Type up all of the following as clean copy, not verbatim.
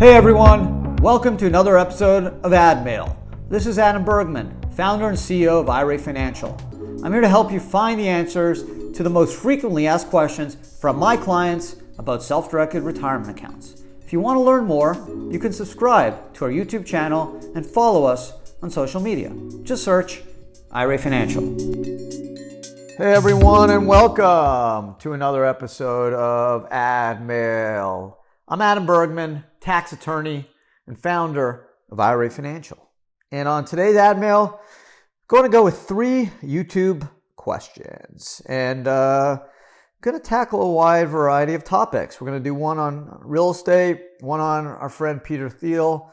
Hey everyone, welcome to another episode of ADMAIL. This is Adam Bergman, founder and CEO of IRA Financial. I'm here to help you find the answers to the most frequently asked questions from my clients about self-directed retirement accounts. If you want to learn more, you can subscribe to our YouTube channel and follow us on social media. Just search IRA Financial. Hey everyone, and welcome to another episode of ADMAIL. I'm Adam Bergman, tax attorney and founder of IRA Financial. And on today's ADMAIL, I'm going to go with 3 YouTube questions. And going to tackle a wide variety of topics. We're going to do one on real estate, one on our friend Peter Thiel,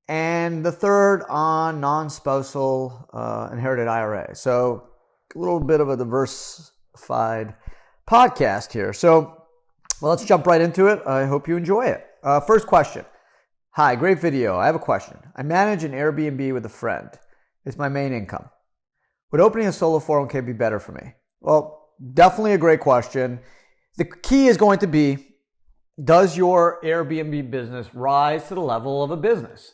and the third on non-spousal inherited IRA. So a little bit of a diversified podcast here. So let's jump right into it. I hope you enjoy it. First question. Hi, great video. I have a question. I manage an Airbnb with a friend. It's my main income. Would opening a solo 401k be better for me? Well, definitely a great question. The key is going to be, does your Airbnb business rise to the level of a business?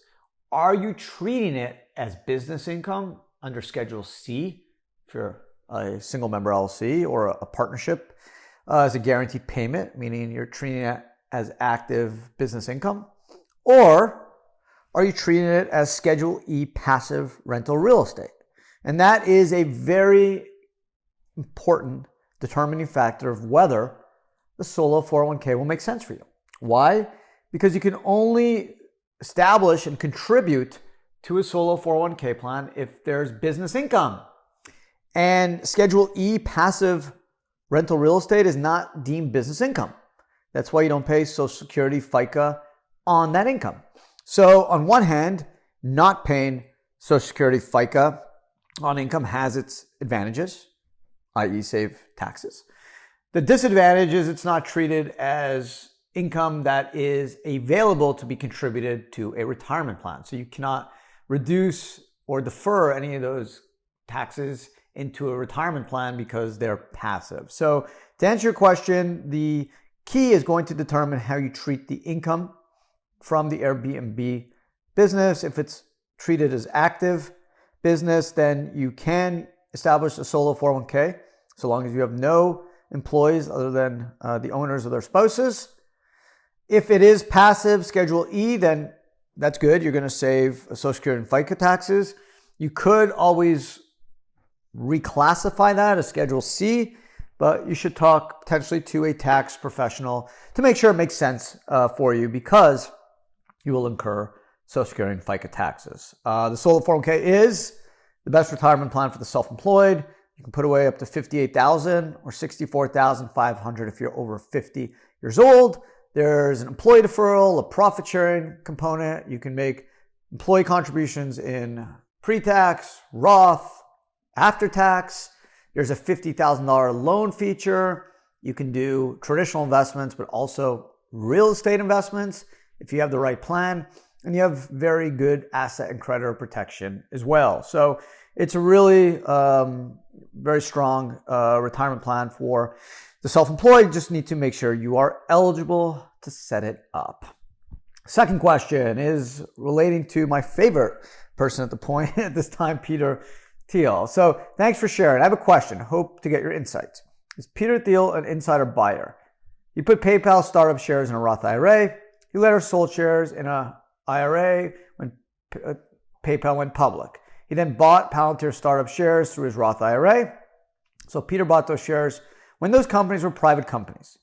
Are you treating it as business income under Schedule C if you're a single member LLC or a partnership? As a guaranteed payment, meaning you're treating it as active business income? Or are you treating it as Schedule E passive rental real estate? And that is a very important determining factor of whether the solo 401k will make sense for you. Why? Because you can only establish and contribute to a solo 401k plan if there's business income. And Schedule E passive rental real estate is not deemed business income. That's why you don't pay Social Security, FICA on that income. So on one hand, not paying Social Security, FICA on income has its advantages, i.e. save taxes. The disadvantage is it's not treated as income that is available to be contributed to a retirement plan. So you cannot reduce or defer any of those taxes into a retirement plan because they're passive. So to answer your question, the key is going to determine how you treat the income from the Airbnb business. If it's treated as active business, then you can establish a solo 401k so long as you have no employees other than the owners or their spouses. If it is passive, Schedule E, then that's good. You're going to save Social Security and FICA taxes. You could always reclassify that as Schedule C, but you should talk potentially to a tax professional to make sure it makes sense for you, because you will incur Social Security and FICA taxes. The solo 401k is the best retirement plan for the self-employed. You can put away up to $58,000 or $64,500 if you're over 50 years old. There's an employee deferral, a profit sharing component. You can make employee contributions in pre-tax, Roth, after tax. There's a $50,000 loan feature. You can do traditional investments, but also real estate investments if you have the right plan. And you have very good asset and creditor protection as well. So it's a really very strong retirement plan for the self-employed. You just need to make sure you are eligible to set it up. Second question is relating to my favorite person at the point at this time, Peter Thiel. So thanks for sharing. I have a question. Hope to get your insights. Is Peter Thiel an insider buyer? He put PayPal startup shares in a Roth IRA. He later sold shares in a IRA when PayPal went public. He then bought Palantir startup shares through his Roth IRA. So Peter bought those shares when those companies were private companies.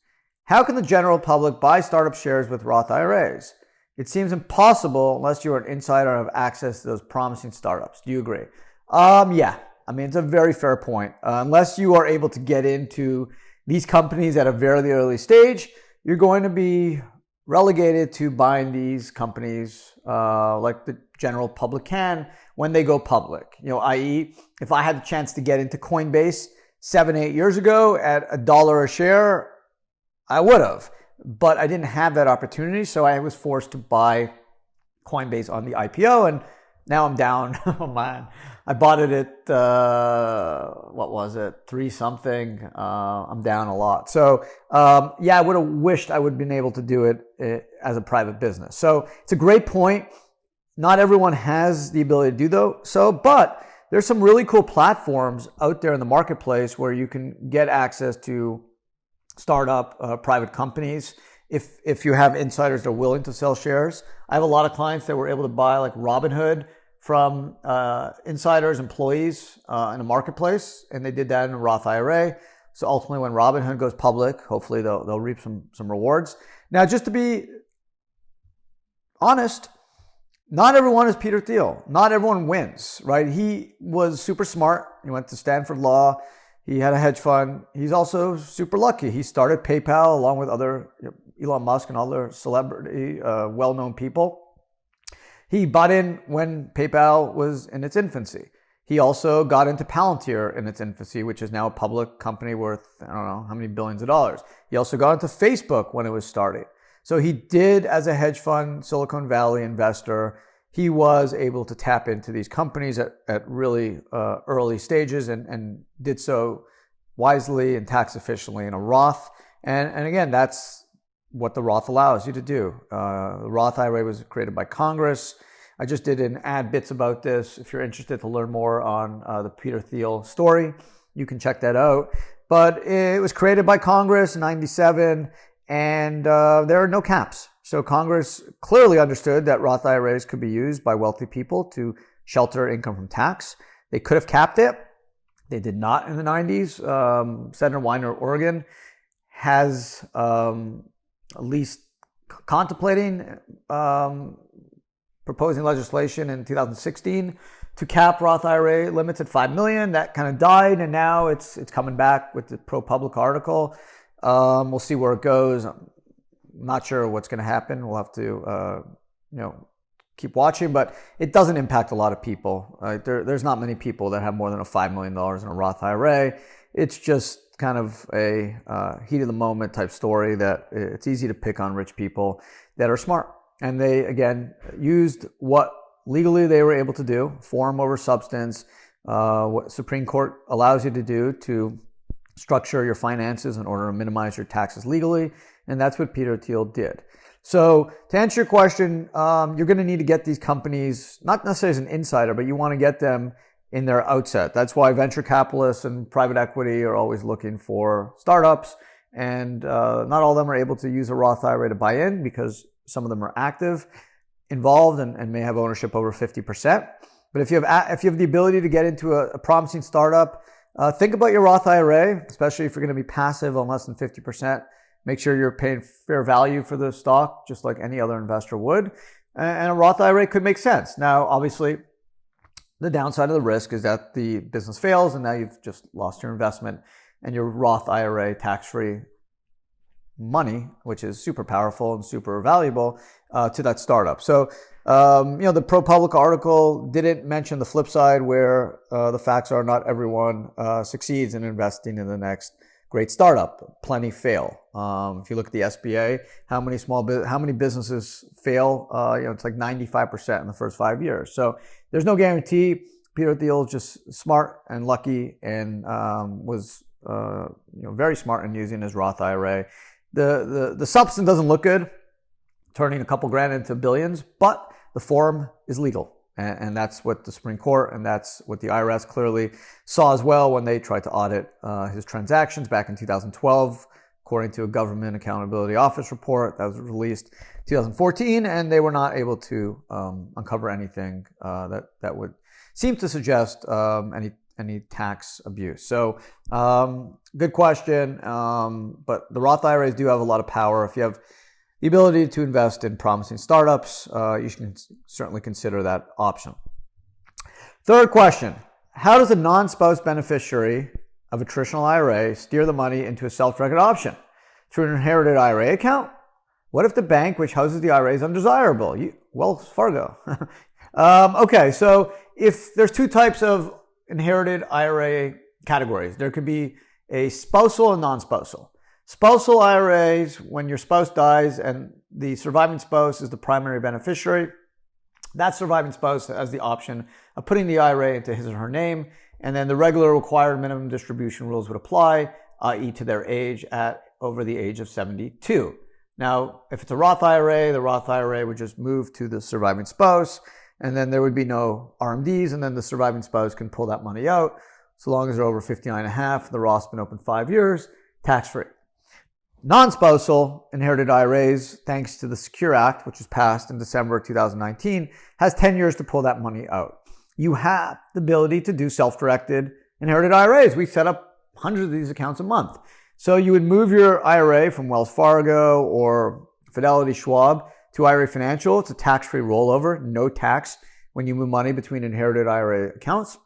How can the general public buy startup shares with Roth IRAs? It seems impossible unless you're an insider and have access to those promising startups. Do you agree? Yeah, I mean, it's a very fair point. Unless you are able to get into these companies at a very early stage, you're going to be relegated to buying these companies like the general public can when they go public. I.e., if I had the chance to get into Coinbase 7-8 years ago at $1 a share, I would have. But I didn't have that opportunity, so I was forced to buy Coinbase on the IPO, and Now I'm down. Oh man, I bought it at what was it, 3 something. I'm down a lot. So yeah, I would have wished I would have been able to do it as a private business. So it's a great point. Not everyone has the ability to do so, but there's some really cool platforms out there in the marketplace where you can get access to startup private companies. If you have insiders that are willing to sell shares. I have a lot of clients that were able to buy like Robinhood from insiders, employees in a marketplace, and they did that in a Roth IRA. So ultimately when Robinhood goes public, hopefully they'll reap some rewards. Now, just to be honest, not everyone is Peter Thiel. Not everyone wins, right? He was super smart. He went to Stanford Law. He had a hedge fund. He's also super lucky. He started PayPal along with other Elon Musk and other celebrity, well-known people. He bought in when PayPal was in its infancy. He also got into Palantir in its infancy, which is now a public company worth, I don't know how many billions of dollars. He also got into Facebook when it was starting. So he did, as a hedge fund, Silicon Valley investor, he was able to tap into these companies at really early stages and did so wisely and tax efficiently in a Roth. And again, that's what the Roth allows you to do. The Roth IRA was created by Congress. I just did an ad bits about this. If you're interested to learn more on the Peter Thiel story, you can check that out. But it was created by Congress in 97, and there are no caps. So Congress clearly understood that Roth IRAs could be used by wealthy people to shelter income from tax. They could have capped it. They did not in the 90s. Senator Weiner of Oregon has at least contemplating proposing legislation in 2016 to cap Roth IRA limits at 5 million. That kind of died, and now it's coming back with the ProPublica article. We'll see where it goes. I'm not sure what's going to happen. We'll have to keep watching, but it doesn't impact a lot of people. There's not many people that have more than a $5 million in a Roth IRA. It's just kind of a heat of the moment type story that it's easy to pick on rich people that are smart. And they, again, used what legally they were able to do, form over substance, what Supreme Court allows you to do to structure your finances in order to minimize your taxes legally. And that's what Peter Thiel did. So to answer your question, you're going to need to get these companies, not necessarily as an insider, but you want to get them in their outset. That's why venture capitalists and private equity are always looking for startups. And not all of them are able to use a Roth IRA to buy in because some of them are active, involved, and may have ownership over 50%. But if you have the ability to get into a promising startup, think about your Roth IRA, especially if you're going to be passive on less than 50%. Make sure you're paying fair value for the stock, just like any other investor would. And a Roth IRA could make sense. Now, obviously, the downside of the risk is that the business fails and now you've just lost your investment and your Roth IRA tax-free money, which is super powerful and super valuable to that startup. So, the ProPublica article didn't mention the flip side where the facts are not everyone succeeds in investing in the next great startup. Plenty fail. If you look at the SBA, how many businesses fail? It's like 95% in the first 5 years. So there's no guarantee. Peter Thiel is just smart and lucky and was very smart in using his Roth IRA. The substance doesn't look good, turning a couple grand into billions, but the form is legal. And that's what the Supreme Court and that's what the IRS clearly saw as well when they tried to audit his transactions back in 2012, according to a Government Accountability Office report that was released in 2014, and they were not able to uncover anything that would seem to suggest any tax abuse. So good question, but the Roth IRAs do have a lot of power. If you have the ability to invest in promising startups, you should certainly consider that option. Third question, how does a non-spouse beneficiary of a traditional IRA steer the money into a self-directed option? Through an inherited IRA account? What if the bank which houses the IRA is undesirable? Wells Fargo. Okay, so if there's two types of inherited IRA categories, there could be a spousal and non-spousal. Spousal IRAs, when your spouse dies and the surviving spouse is the primary beneficiary, That surviving spouse has the option of putting the IRA into his or her name, and then the regular required minimum distribution rules would apply, i.e. to their age at over the age of 72. Now, if it's a Roth IRA, the Roth IRA would just move to the surviving spouse, and then there would be no RMDs, and then the surviving spouse can pull that money out so long as they're over 59 and a half. The Roth's been open 5 years, tax-free. Non-spousal inherited IRAs, thanks to the Secure Act, which was passed in December 2019, has 10 years to pull that money out. You have the ability to do self-directed inherited IRAs. We set up hundreds of these accounts a month. So you would move your IRA from Wells Fargo or Fidelity Schwab to IRA Financial. It's a tax-free rollover, no tax when you move money between inherited IRA accounts.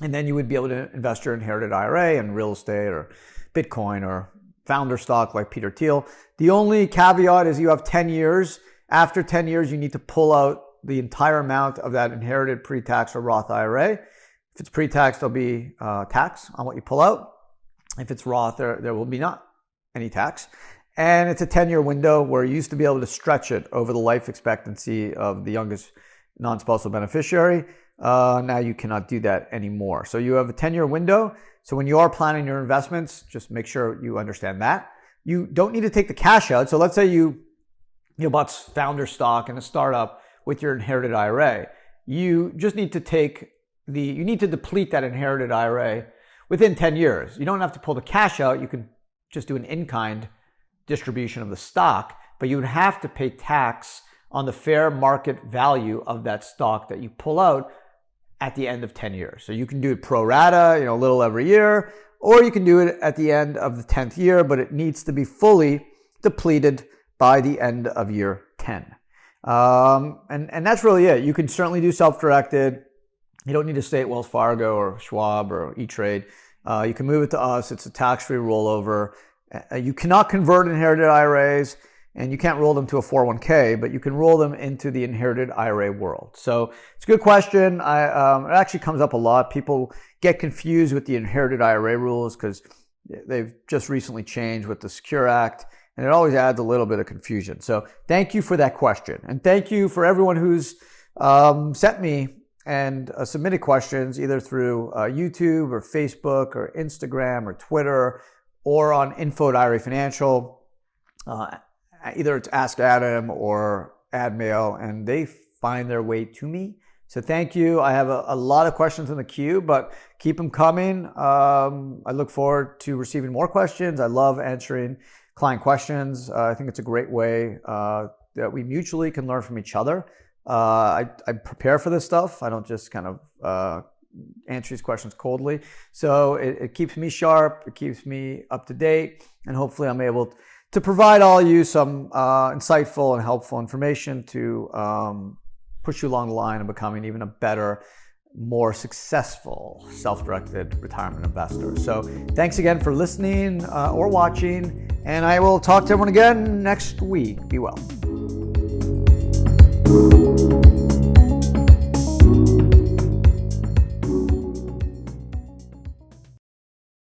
And then you would be able to invest your inherited IRA in real estate or Bitcoin or founder stock like Peter Thiel. The only caveat is you have 10 years. After 10 years, you need to pull out the entire amount of that inherited pre-tax or Roth IRA. If it's pre-tax, there'll be tax on what you pull out. If it's Roth, there will be not any tax. And it's a 10-year window where you used to be able to stretch it over the life expectancy of the youngest non-spousal beneficiary. Now you cannot do that anymore. So you have a 10-year window. So when you are planning your investments, just make sure you understand that. You don't need to take the cash out. So let's say you bought founder stock in a startup with your inherited IRA. You just need to deplete that inherited IRA within 10 years. You don't have to pull the cash out. You can just do an in-kind distribution of the stock, but you would have to pay tax on the fair market value of that stock that you pull out at the end of 10 years. So you can do it pro rata, a little every year, or you can do it at the end of the 10th year, but it needs to be fully depleted by the end of year 10. And that's really it. You can certainly do self-directed. You don't need to stay at Wells Fargo or Schwab or E-Trade. You can move it to us. It's a tax-free rollover. You cannot convert inherited IRAs, and you can't roll them to a 401k, but you can roll them into the inherited IRA world. So it's a good question. It actually comes up a lot. People get confused with the inherited IRA rules because they've just recently changed with the Secure Act, and it always adds a little bit of confusion. So thank you for that question. And thank you for everyone who's sent me and submitted questions either through YouTube or Facebook or Instagram or Twitter or on info@IRA Financial. Either it's Ask Adam or ADMAIL, and they find their way to me. So thank you. I have a lot of questions in the queue, but keep them coming. I look forward to receiving more questions. I love answering client questions. I think it's a great way that we mutually can learn from each other. I prepare for this stuff. I don't just kind of answer these questions coldly. So it keeps me sharp. It keeps me up to date. And hopefully I'm able to provide all you some insightful and helpful information to push you along the line of becoming even a better, more successful self-directed retirement investor. So thanks again for listening or watching, and I will talk to everyone again next week. Be well.